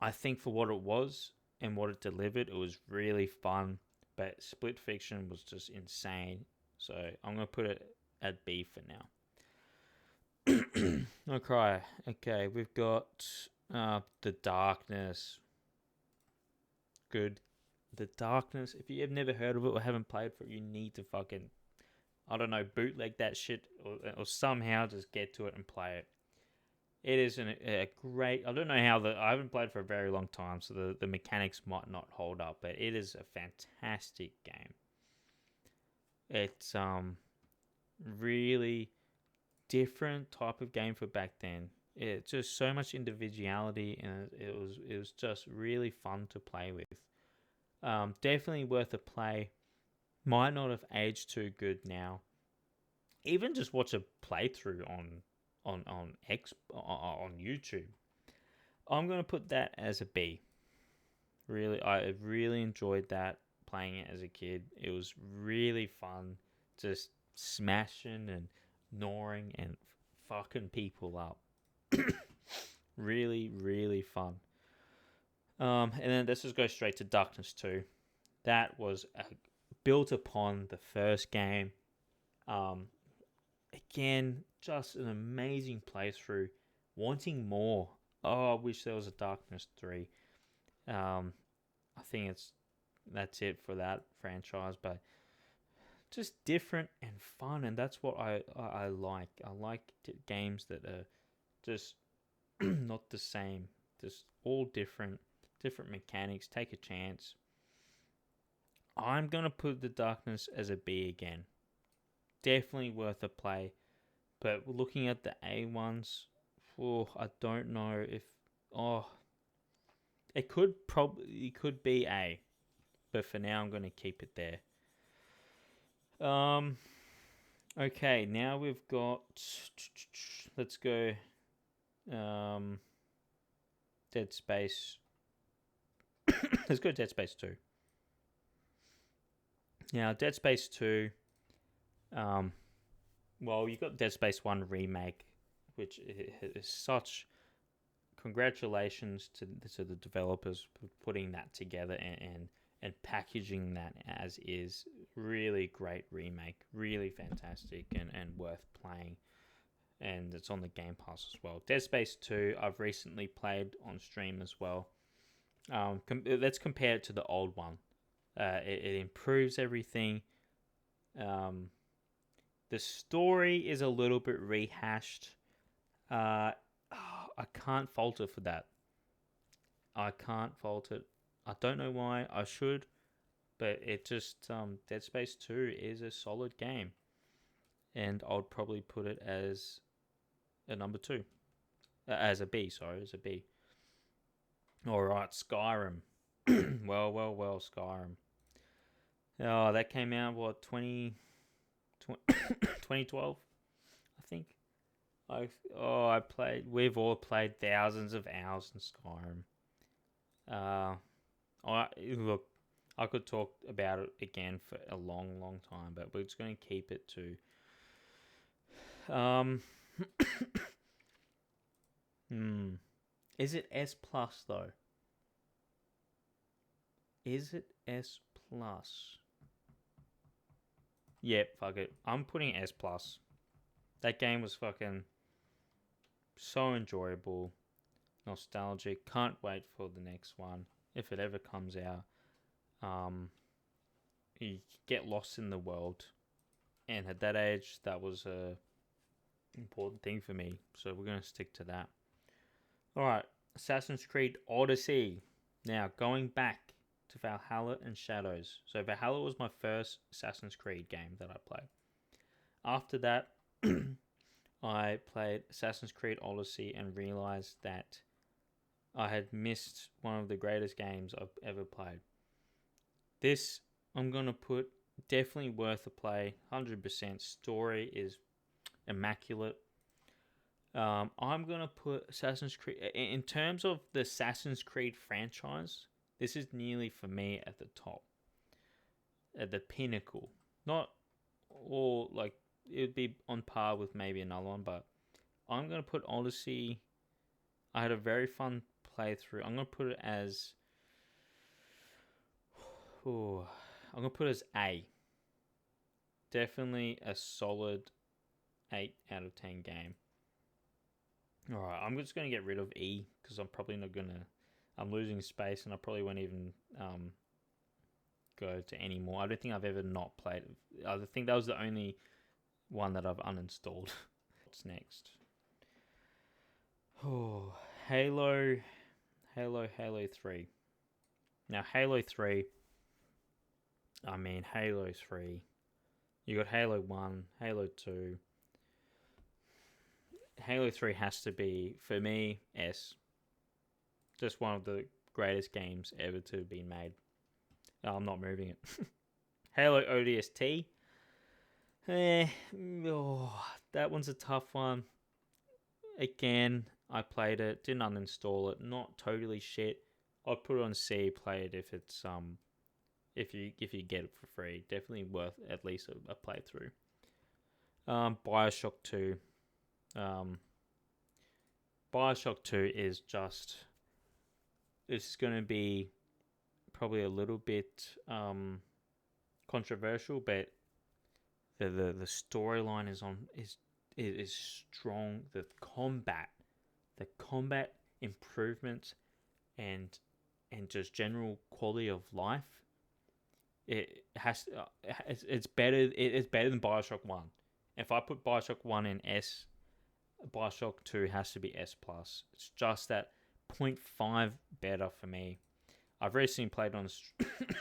I think for what it was and what it delivered, it was really fun. But Split Fiction was just insane, so I'm gonna put it at B for now. Okay, we've got the Darkness. Good. The Darkness. If you have never heard of it or haven't played for it, you need to fucking, I don't know, bootleg that shit or somehow just get to it and play it. It is a great. I don't know how I haven't played for a very long time, so the mechanics might not hold up, but it is a fantastic game. It's really different type of game for back then. It's just so much individuality, and it was just really fun to play with. Definitely worth a play. Might not have aged too good now. Even just watch a playthrough on YouTube. I'm gonna put that as a B. Really, I really enjoyed that playing it as a kid. It was really fun, just smashing and gnawing and fucking people up. Really, really fun. And then let's just go straight to Darkness 2. That was built upon the first game. Again, just an amazing playthrough. Wanting more. Oh, I wish there was a Darkness 3. I think that's it for that franchise, but just different and fun, and that's what I like. I like games that are just not the same, just all different mechanics. Take a chance. I'm gonna put the Darkness as a B again. Definitely worth a play, but looking at the A ones, I don't know if it could be A, but for now I'm gonna keep it there. Okay, now we've got. Let's go. Dead Space. Let's go Dead Space 2. Now, Dead Space 2. Well, you got Dead Space 1 remake, which is such. Congratulations to the developers for putting that together and packaging that as is. Really great remake, really fantastic and worth playing. And it's on the Game Pass as well. Dead Space 2, I've recently played on stream as well. Let's compare it to the old one. It improves everything. The story is a little bit rehashed. I can't fault it for that. I can't fault it. I don't know why. I should, but it just Dead Space 2 is a solid game, and I'd probably put it as a number 2, as a B. Sorry, as a B. All right, Skyrim. well, Skyrim. Oh, that came out what 2012, I think. I played. We've all played thousands of hours in Skyrim. Look, I could talk about it again for a long, long time, but we're just going to keep it to. Is it S plus though? Is it S plus? Yep, fuck it. I'm putting S plus. That game was fucking so enjoyable, nostalgic. Can't wait for the next one if it ever comes out. You get lost in the world, and at that age, that was a important thing for me. So we're gonna stick to that. All right, Assassin's Creed Odyssey. Now going back to Valhalla and Shadows. So Valhalla was my first Assassin's Creed game that I played. After that, I played Assassin's Creed Odyssey and realized that I had missed one of the greatest games I've ever played. This, I'm going to put definitely worth a play. 100%. Story is immaculate. I'm going to put Assassin's Creed, in terms of the Assassin's Creed franchise, This is nearly for me at the top, at the pinnacle. Not all like it would be on par with maybe another one, but I'm gonna put Odyssey. I had a very fun playthrough. I'm gonna put it as. Oh, I'm gonna put it as A. Definitely a solid 8 out of 10 game. Alright, I'm just going to get rid of E because I'm probably not going to. I'm losing space and I probably won't even go to any more. I don't think I've ever not played. I think that was the only one that I've uninstalled. What's next? Oh, Halo 3. Now, Halo 3. I mean, Halo 3. You got Halo 1, Halo 2. Halo 3 has to be, for me, S. Just one of the greatest games ever to have been made. I'm not moving it. Halo ODST. That one's a tough one. Again, I played it, didn't uninstall it. Not totally shit. I'd put it on C. Play it if it's if you get it for free. Definitely worth at least a playthrough. Bioshock 2. Bioshock 2 is just. This is going to be probably a little bit controversial, but the storyline is strong. The combat improvements, and just general quality of life. It's better. It's better than Bioshock 1. If I put Bioshock 1 in S, Bioshock 2 has to be S plus. It's just that 0.5 better for me. I've recently played on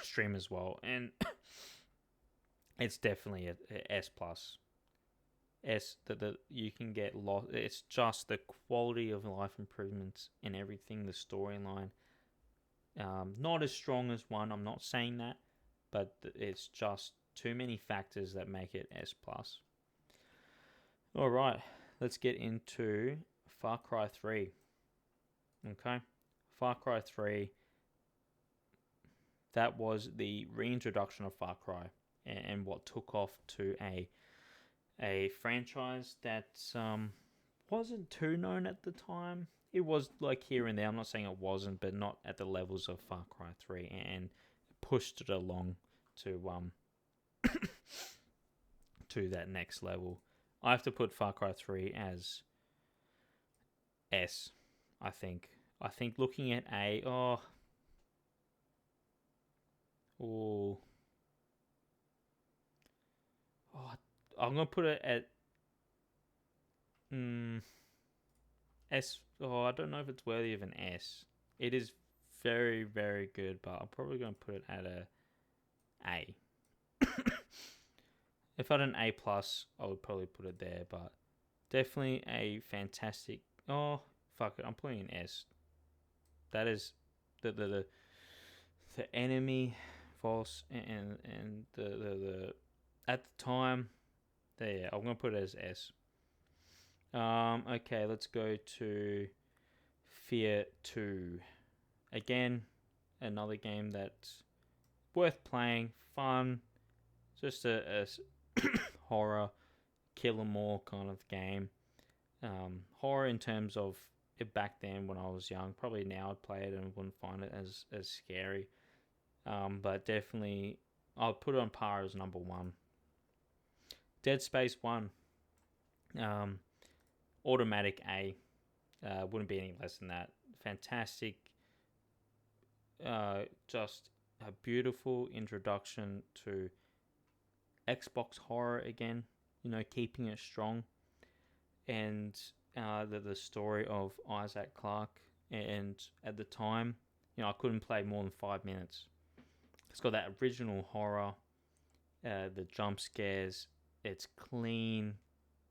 stream as well, and it's definitely a S plus. S that you can get lost. It's just the quality of life improvements and everything. The storyline, not as strong as 1. I'm not saying that, but it's just too many factors that make it S plus. All right, let's get into Far Cry 3. Okay, Far Cry 3. That was the reintroduction of Far Cry and what took off to a franchise that wasn't too known at the time. It was like here and there. I'm not saying it wasn't, but not at the levels of Far Cry 3, and pushed it along to to that next level. I have to put Far Cry 3 as S. I think looking at A, I'm gonna put it at S. I don't know if it's worthy of an S. It is very, very good, but I'm probably gonna put it at A. If I had an A plus, I would probably put it there, but definitely a fantastic. Oh fuck it, I'm putting an S. That is the enemy false and the at the time. There, I'm gonna put it as S. Okay, let's go to Fear 2. Again, another game that's worth playing, fun, just a horror, kill 'em all kind of game. Horror in terms of it back then when I was young. Probably now I'd play it and wouldn't find it as scary. But definitely, I'll put it on par as number 1. Dead Space 1. Automatic A. Wouldn't be any less than that. Fantastic. Just a beautiful introduction to Xbox horror again. Keeping it strong. And the story of Isaac Clarke. And at the time, I couldn't play more than 5 minutes. It's got that original horror. The jump scares. It's clean.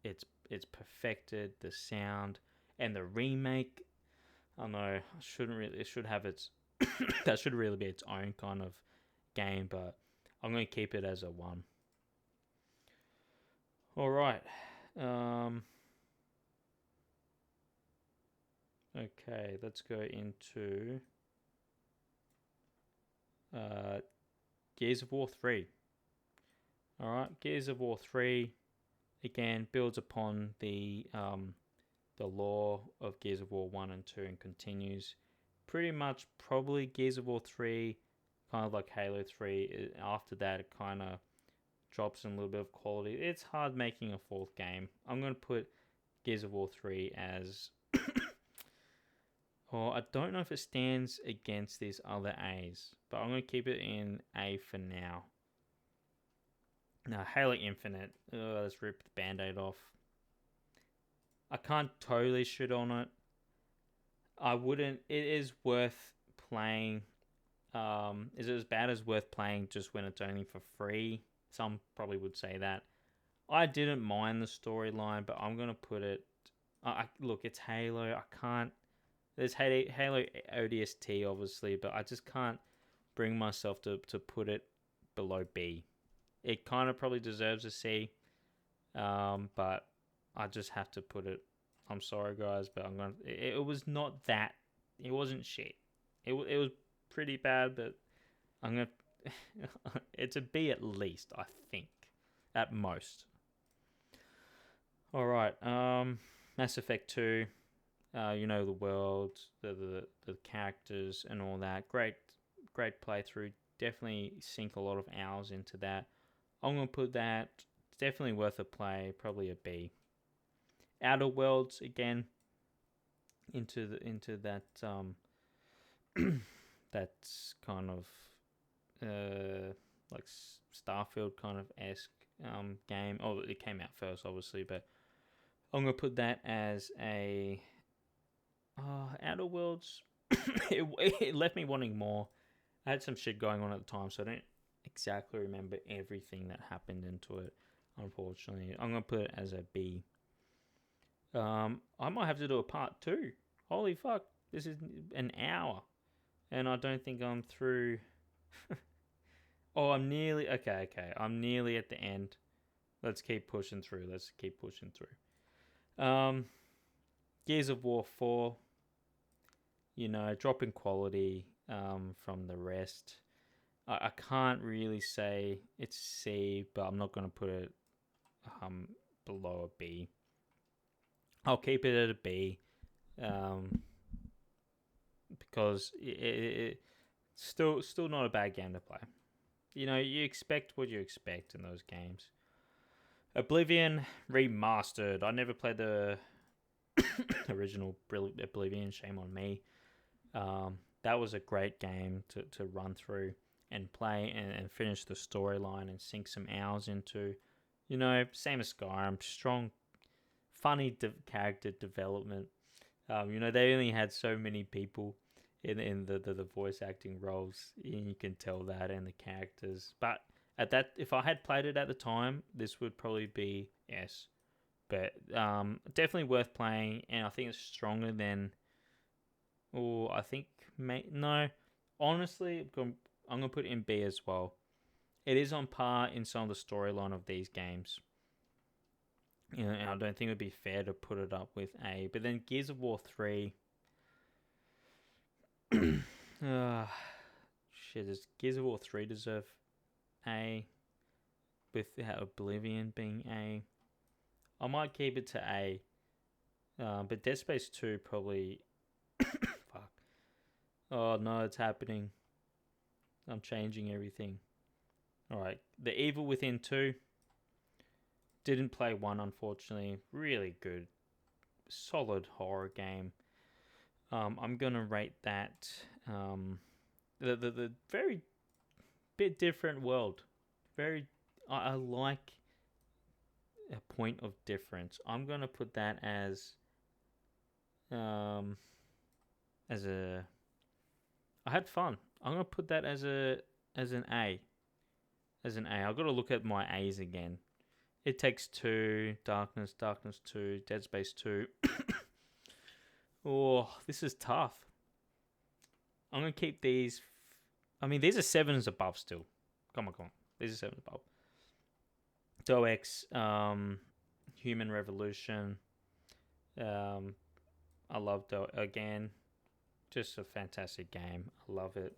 It's perfected. The sound and the remake. I know it should have its that should really be its own kind of game, but I'm going to keep it as a 1. All right. Okay, let's go into Uh, Gears of War 3. All right, Gears of War 3 again builds upon the lore of Gears of War 1 and 2 and continues pretty much probably Gears of War 3, kind of like Halo 3. After that, it kind of drops in a little bit of quality. It's hard making a fourth game. I'm going to put Gears of War 3 as. Or I don't know if it stands against these other A's, but I'm going to keep it in A for now. Now, Halo Infinite. Let's rip the band aid off. I can't totally shit on it. I wouldn't. It is worth playing. Is it as bad as worth playing just when it's only for free? Some probably would say that. I didn't mind the storyline, but I'm gonna put it. Look, it's Halo. I can't. There's Halo ODST obviously, but I just can't bring myself to put it below B. It kind of probably deserves a C, but I just have to put it. I'm sorry, guys, but I'm gonna. It was not that. It wasn't shit. It was pretty bad, but I'm gonna. It's a B at least, I think, at most. All right. Mass Effect 2. The world, the characters, and all that. Great playthrough. Definitely sink a lot of hours into that. I'm gonna put that. Definitely worth a play. Probably a B. Outer Worlds again. Into that that's kind of like Starfield kind of esque game. Oh, it came out first, obviously, but I'm gonna put that as a Outer Worlds. it left me wanting more. I had some shit going on at the time, so I don't exactly remember everything that happened into it. Unfortunately, I'm gonna put it as a B. I might have to do a part 2. Holy fuck, this is an hour, and I don't think I'm through. Oh, I'm nearly okay. I'm nearly at the end. Let's keep pushing through. Gears of War 4. Drop in quality from the rest. I can't really say it's C, but I'm not going to put it below a B. I'll keep it at a B because it's still not a bad game to play. You expect what you expect in those games. Oblivion Remastered. I never played the original Oblivion. Shame on me. That was a great game to run through and play and finish the storyline and sink some hours into. Same as Skyrim. Strong, funny character development. They only had so many people in the voice acting roles. And you can tell that in the characters. But if I had played it at the time, this would probably be S. But definitely worth playing, and I think it's stronger than. Oh, I think no. Honestly, I'm gonna put it in B as well. It is on par in some of the storyline of these games. And I don't think it would be fair to put it up with A. But then Gears of War 3. Shit, does Gears of War 3 deserve A? With Oblivion being A. I might keep it to A. But Dead Space 2 probably. Fuck. Oh no, it's happening. I'm changing everything. Alright. The Evil Within 2. Didn't play 1, unfortunately. Really good. Solid horror game. I'm gonna rate that the very bit different world. I like a point of difference. I'm gonna put that as a. I had fun. I'm gonna put that as an A. As an A. I've got to look at my A's again. It Takes Two, Darkness 2, Dead Space 2. Oh, this is tough. I'm going to keep these. I mean, these are 7s above still. Come on. These are 7s above. DOX, Human Revolution. I love DOX again. Just a fantastic game. I love it.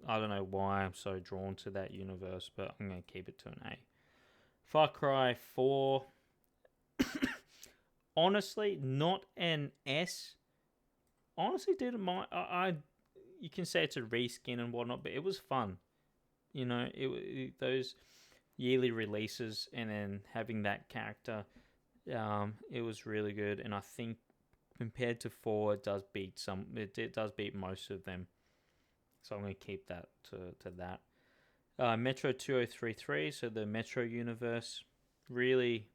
I don't know why I'm so drawn to that universe, but I'm going to keep it to an A. Far Cry 4, honestly, not an S. Honestly, didn't mind. You can say it's a reskin and whatnot, but it was fun. You know, those yearly releases and then having that character, it was really good. And I think compared to 4, it does beat some. It does beat most of them. So I'm going to keep that to that. Metro 2033, so the Metro universe, really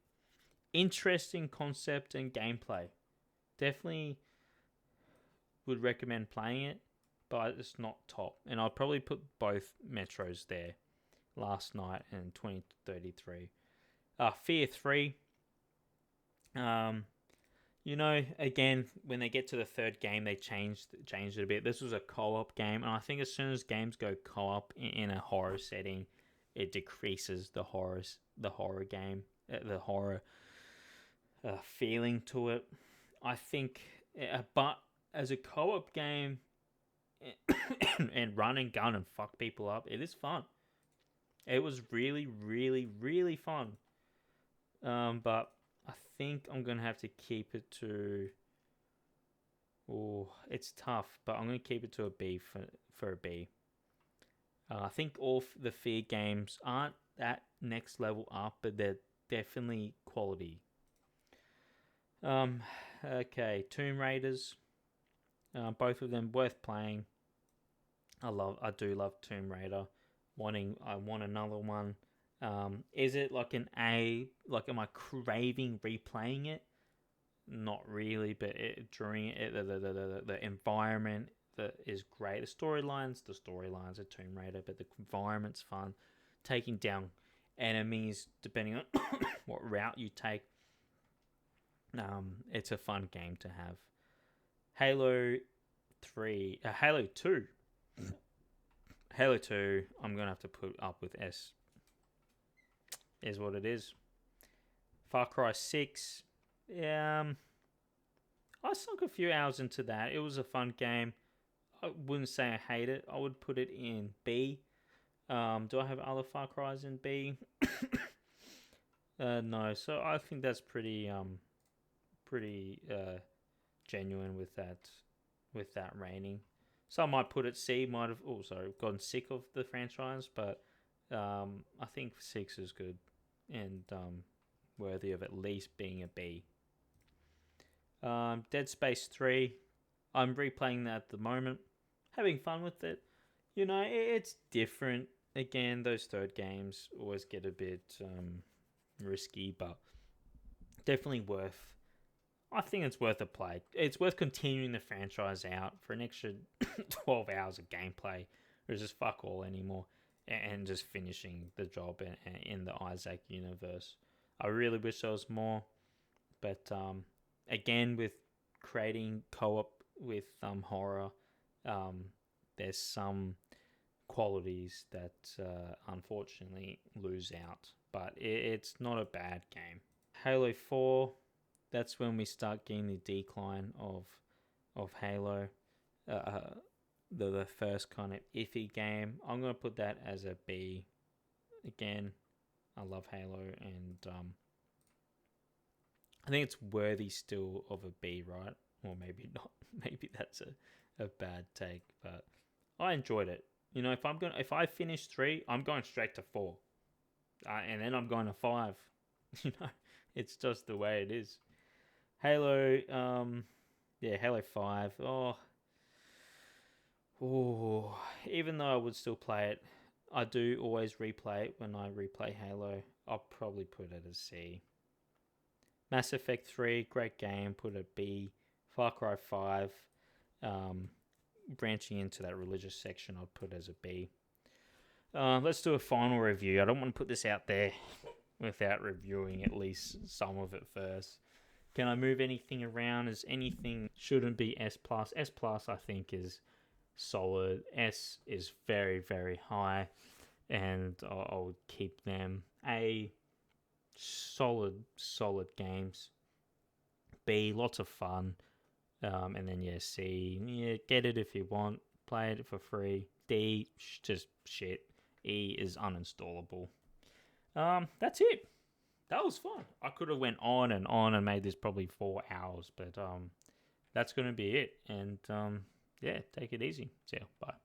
interesting concept and gameplay. Definitely would recommend playing it, but it's not top. And I'll probably put both Metros there, Last Night and 2033. Fear 3. Again, when they get to the third game, they changed it a bit. This was a co-op game, and I think as soon as games go co-op in a horror setting, it decreases the horror game, the horror feeling to it. I think, but as a co-op game and run and gun and fuck people up, it is fun. It was really, really, really fun. But I think I'm going to have to keep it to... Oh, it's tough, but I'm going to keep it to a B for a B. I think all the Fear games aren't that next level up, but they're definitely quality. Okay, Tomb Raiders. Both of them worth playing. I do love Tomb Raider. I want another one. Is it like an A? Like, am I craving replaying it? Not really, but during it, the environment that is great. The storylines of Tomb Raider, but the environment's fun. Taking down enemies, depending on what route you take. It's a fun game to have. Halo 2. Halo 2, I'm going to have to put up with S. Is what it is. Far Cry 6. I sunk a few hours into that. It was a fun game. I wouldn't say I hate it. I would put it in B. Do I have other Far Cries in B? No. So I think that's pretty genuine with that rating. Some might put it C. Might have gotten sick of the franchise, but I think 6 is good and worthy of at least being a B. Dead Space 3. I'm replaying that at the moment. Having fun with it. It's different. Again, those third games always get a bit risky, but definitely worth. I think it's worth a play. It's worth continuing the franchise out for an extra 12 hours of gameplay, which is fuck all anymore, and just finishing the job in the Isaac universe. I really wish there was more, but again, with creating co-op with horror, there's some qualities that unfortunately lose out, but it's not a bad game. Halo 4, that's when we start getting the decline of Halo, the first kind of iffy game. I'm going to put that as a B. Again, I love Halo, and I think it's worthy still of a B, right? Or maybe not. Maybe that's a bad take, but I enjoyed it. If I finish 3, I'm going straight to 4, and then I'm going to 5. It's just the way it is. Halo, Halo 5. Even though I would still play it, I do always replay it when I replay Halo. I'll probably put it as C. Mass Effect 3, great game, put a B. Far Cry 5, branching into that religious section, I'd put as a B. Let's do a final review. I don't want to put this out there without reviewing at least some of it first. Can I move anything around? Is anything shouldn't be S+? S+, I think, is solid. S is very, very high, and I would keep them. A, solid games. B, lots of fun. And then C, get it if you want. played it for free. D, just shit. E is uninstallable. That's it. That was fun. I could have went on and made this probably 4 hours, but that's gonna be it. And yeah, take it easy. See ya. Bye.